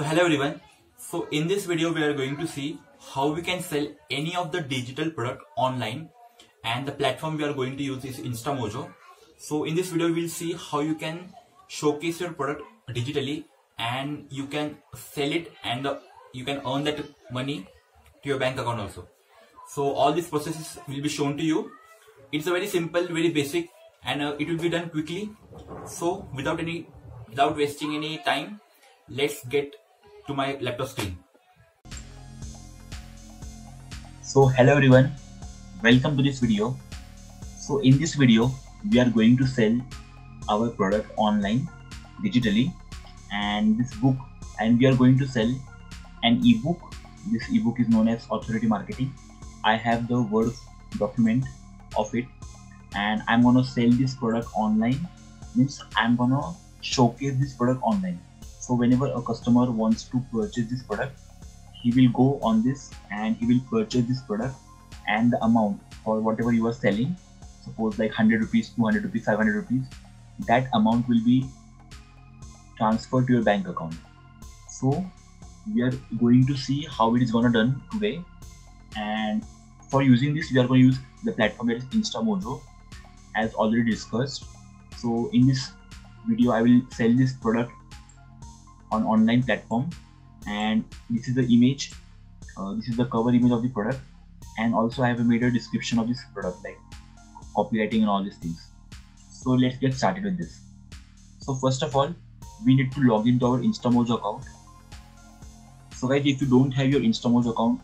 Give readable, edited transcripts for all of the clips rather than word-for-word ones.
So hello everyone. So in this video we are going to see how we can sell any of the digital product online, and the platform we are going to use is InstaMojo. So in this video we will see how you can showcase your product digitally and you can sell it, and you can earn that money to your bank account also. So all these processes will be shown to you. It's a very simple, very basic, and it will be done quickly. So without wasting any time, let's get to my laptop screen. So hello everyone, welcome to this video. So in this video we are going to sell our product online digitally, and we are going to sell an ebook. This ebook is known as Authority Marketing. I have the Word document of it, and I'm gonna sell this product online. Means I'm gonna showcase this product online. So whenever a customer wants to purchase this product, he will go on this and he will purchase this product, and the amount for whatever you are selling, suppose like 100 rupees, 200 rupees, 500 rupees, that amount will be transferred to your bank account. So we are going to see how it is gonna done today, and for using this we are going to use the platform that is InstaMojo, as already discussed. So in this video I will sell this product on online platform, and this is the image, this is the cover image of the product, and also I have made a description of this product like copywriting and all these things. So let's get started with this. So first of all, we need to log into our InstaMojo account. So guys, if you don't have your InstaMojo account,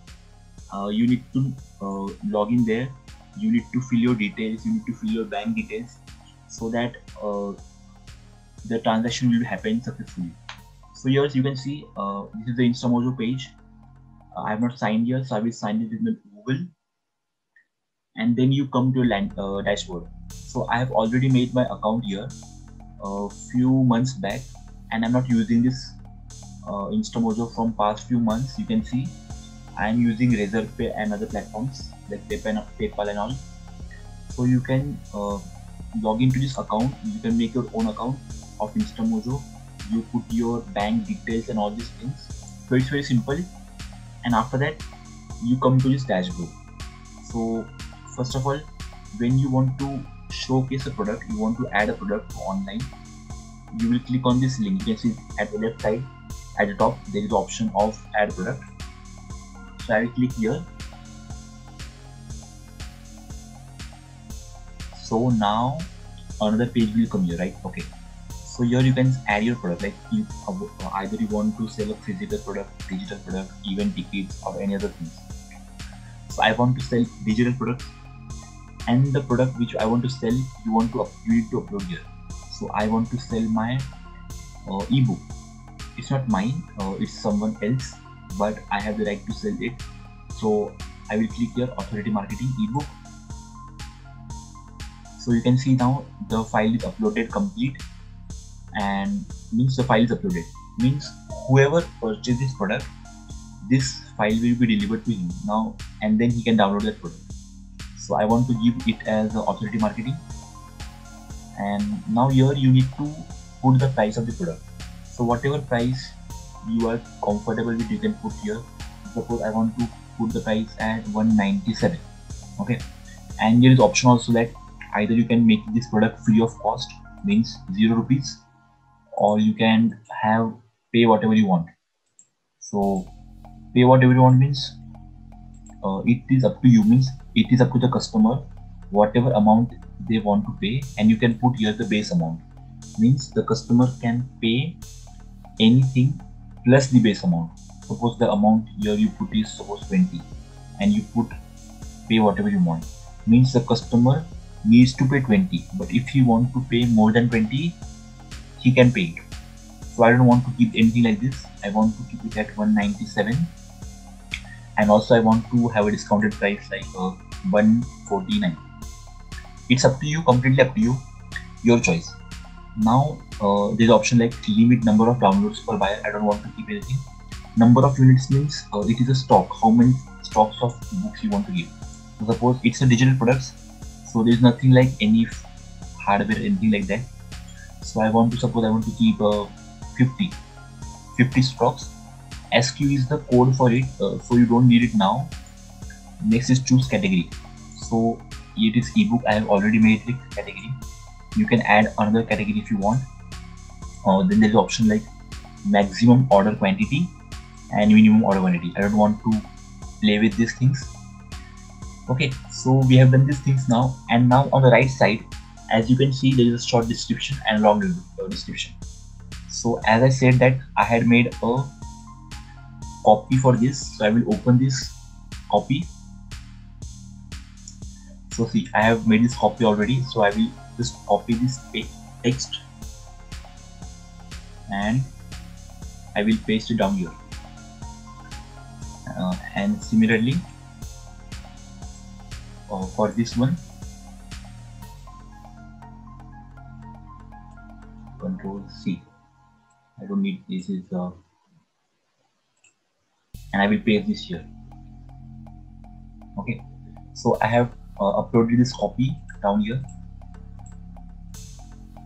you need to log in there. You need to fill your details, you need to fill your bank details, so that the transaction will happen successfully. So here you can see this is the InstaMojo page. I have not signed here, so I will sign it in Google, and then you come to your dashboard. So I have already made my account here a few months back, and I'm not using this InstaMojo from past few months. You can see I am using Razorpay and other platforms like PayPal and all. So you can log into this account. You can make your own account of InstaMojo. You put your bank details and all these things. So it's very simple. And after that, you come to this dashboard. So first of all, when you want to showcase a product, you want to add a product online, you will click on this link. You can see at the left side at the top there is the option of add product. So I will click here. So now another page will come here, right? Okay. So here you can add your product, like either you want to sell a physical product, digital product, event tickets, or any other things. So I want to sell digital products, and the product which I want to sell, you need to upload here. So I want to sell my ebook. It's not mine, it's someone else, but I have the right to sell it. So I will click here, Authority Marketing ebook. So you can see now the file is uploaded complete, and means the file is uploaded, means whoever purchases this product, this file will be delivered to him now, and then he can download that product. So I want to give it as Authority Marketing, and now here you need to put the price of the product. So whatever price you are comfortable with, you can put here. Suppose I want to put the price at 197. Okay, and here is option also that either you can make this product free of cost, means 0 rupees, or you can pay whatever you want. So pay whatever you want means it is up to you, means it is up to the customer whatever amount they want to pay, and you can put here the base amount, means the customer can pay anything plus the base amount. Suppose the amount here you put is suppose 20, and you put pay whatever you want, means the customer needs to pay 20, but if he want to pay more than 20, he can pay it. So I don't want to keep anything like this. I want to keep it at 197, and also I want to have a discounted price like 149. It's up to you, completely up to you, your choice. Now there's option like limit number of downloads per buyer. I don't want to keep anything. Number of units means it is a stock, how many stocks of books you want to give. So suppose it's a digital products, so there's nothing like any hardware, anything like that. So I want to keep 50 stocks. SQ is the code for it, so you don't need it now. Next is choose category. So it is ebook. I have already made it category. You can add another category if you want. Then there is option like maximum order quantity and minimum order quantity. I don't want to play with these things. Okay, so we have done these things now, and now on the right side, as you can see, there is a short description and long description. So as I said that I had made a copy for this, so I will open this copy. So see, I have made this copy already, so I will just copy this text and I will paste it down here. And similarly for this one, Control C. I don't need this, is and I will paste this here. Okay, so I have uploaded this copy down here.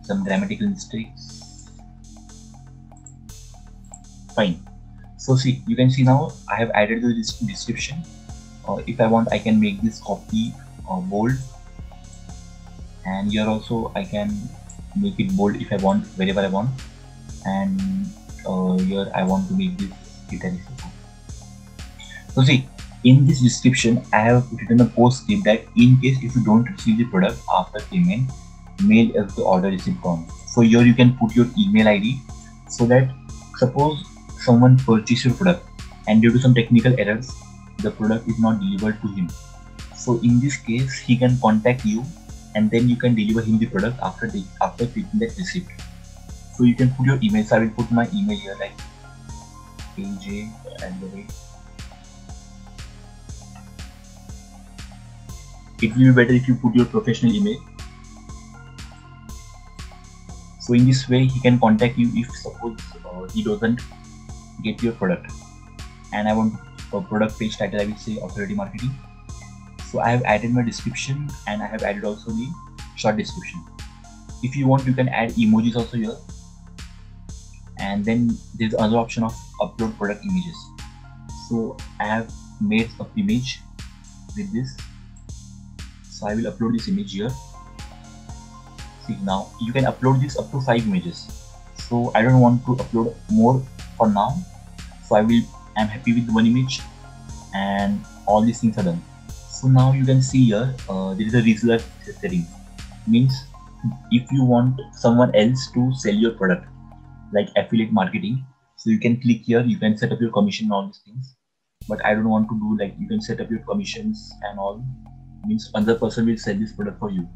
Some grammatical mistakes. Fine. So see, you can see now I have added the description. If I want, I can make this copy bold, and here also I can make it bold if I want, wherever I want. And here I want to make this italic. So see, in this description I have written a post script that in case if you don't receive the product after payment, mail us the order receipt form. So here you can put your email ID, so that suppose someone purchased your product and due to some technical errors the product is not delivered to him. So in this case he can contact you, and then you can deliver him the product after taking that receipt. So you can put your email. So I will put my email here, like AJ @ It will be better if you put your professional email. So in this way he can contact you if suppose he doesn't get your product. And I want a product page title, I will say authority marketing. So I have added my description, and I have added also the short description. If you want, you can add emojis also here. And then there's another option of upload product images. So I have made an image with this. So I will upload this image here. See, now you can upload this up to 5 images. So I don't want to upload more for now. So I'm happy with 1 image, and all these things are done. So now you can see here there is a reseller setting. Means if you want someone else to sell your product, like affiliate marketing, so you can click here, you can set up your commission and all these things. But I don't want to do like, you can set up your commissions and all, means another person will sell this product for you,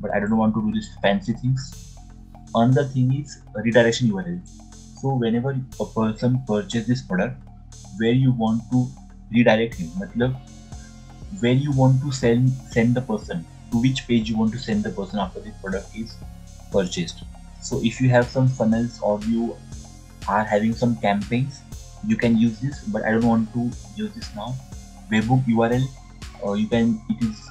but I don't want to do these fancy things. Another thing is redirection URL. So whenever a person purchases this product, where you want to redirect him, matlab where you want to send the person, to which page you want to send the person after the product is purchased. So if you have some funnels or you are having some campaigns, you can use this, but I don't want to use this now. Webhook URL, it is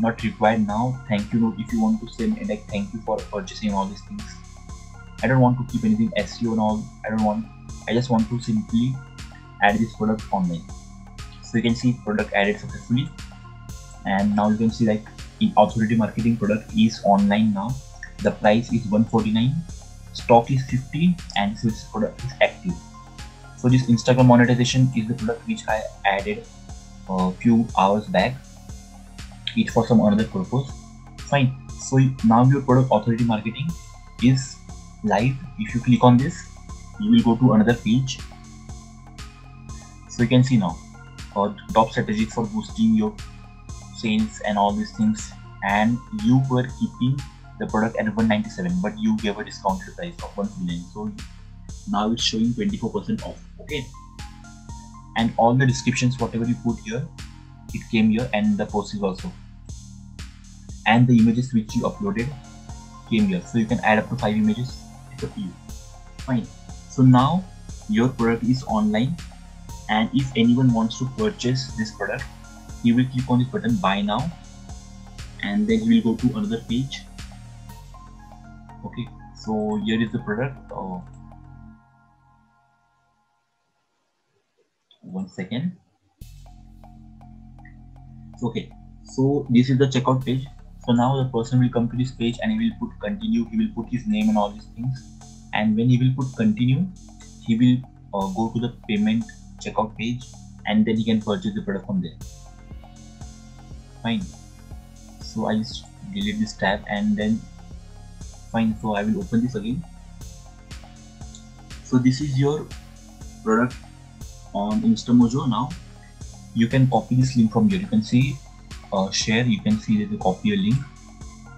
not required now. Thank you note, if you want to send a like thank you for purchasing, all these things. I don't want to keep anything SEO and all. I just want to simply add this product online. So you can see product added successfully, and now you can see like in authority marketing product is online now. The price is 149, stock is 50, and this product is active. So this Instagram monetization is the product which I added a few hours back. It's for some other purpose. Fine. So now your product authority marketing is live. If you click on this, you will go to another page. So you can see now top strategy for boosting your sales and all these things, and you were keeping the product at 197, but you gave a discounted price of 149. So now it's showing 24% off. Okay, and all the descriptions, whatever you put here, it came here, and the post is also, and the images which you uploaded came here. So you can add up to 5 images. It's up to you. Fine. So now your product is online, and if anyone wants to purchase this product, he will click on this button buy now, and then he will go to another page. Okay, so here is the product. 1 second. Okay, so this is the checkout page. So now the person will come to this page and he will put continue, he will put his name and all these things, and when he will put continue, he will go to the payment checkout page, and then he can purchase the product from there. Fine. So I just delete this tab and then fine, so I will open this again. So this is your product on InstaMojo. Now you can copy this link from here. You can see share, you can see there's a copy a link.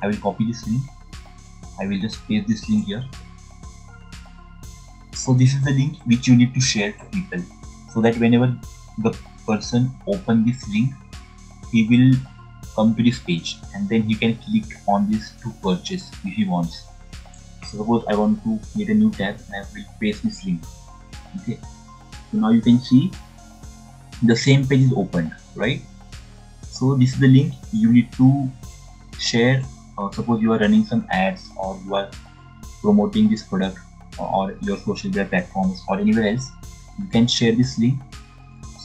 I will copy this link. I will just paste this link here. So this is the link which you need to share to people, so that whenever the person open this link, he will come to this page and then he can click on this to purchase if he wants. So suppose I want to create a new tab and I will paste this link. Okay, so now you can see the same page is opened, right? So this is the link you need to share. Suppose you are running some ads or you are promoting this product or your social media platforms or anywhere else, you can share this link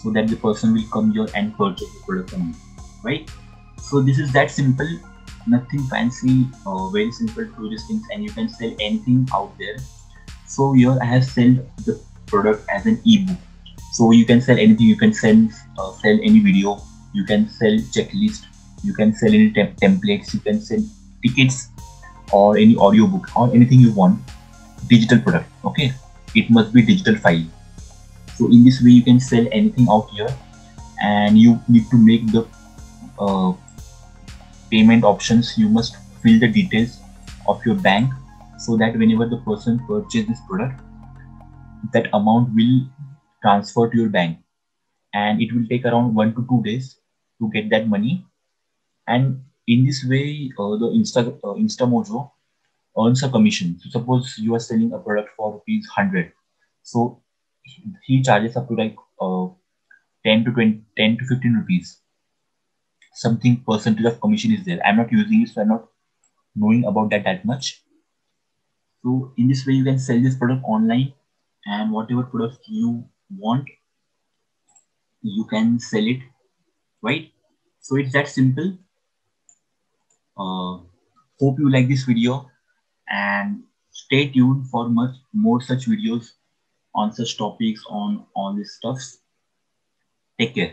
so that the person will come here and purchase the product from you, right? So this is that simple, nothing fancy, very simple to do these things, and you can sell anything out there. So here I have sold the product as an ebook. So you can sell anything. You can sell any video. You can sell checklist. You can sell any templates. You can sell tickets or any audiobook or anything you want. Digital product. Okay, it must be digital file. So in this way you can sell anything out here, and you need to make the payment options. You must fill the details of your bank, so that whenever the person purchases this product, that amount will transfer to your bank, and it will take around 1 to 2 days to get that money. And in this way the InstaMojo earns a commission. So suppose you are selling a product for ₹100, so he charges up to like 10 to 15 rupees, something percentage of commission is there. I'm not using it, so I'm not knowing about that much. So in this way you can sell this product online, and whatever product you want, you can sell it, right? So it's that simple. Hope you like this video, and stay tuned for much more such videos on such topics, on all this stuff. Take care.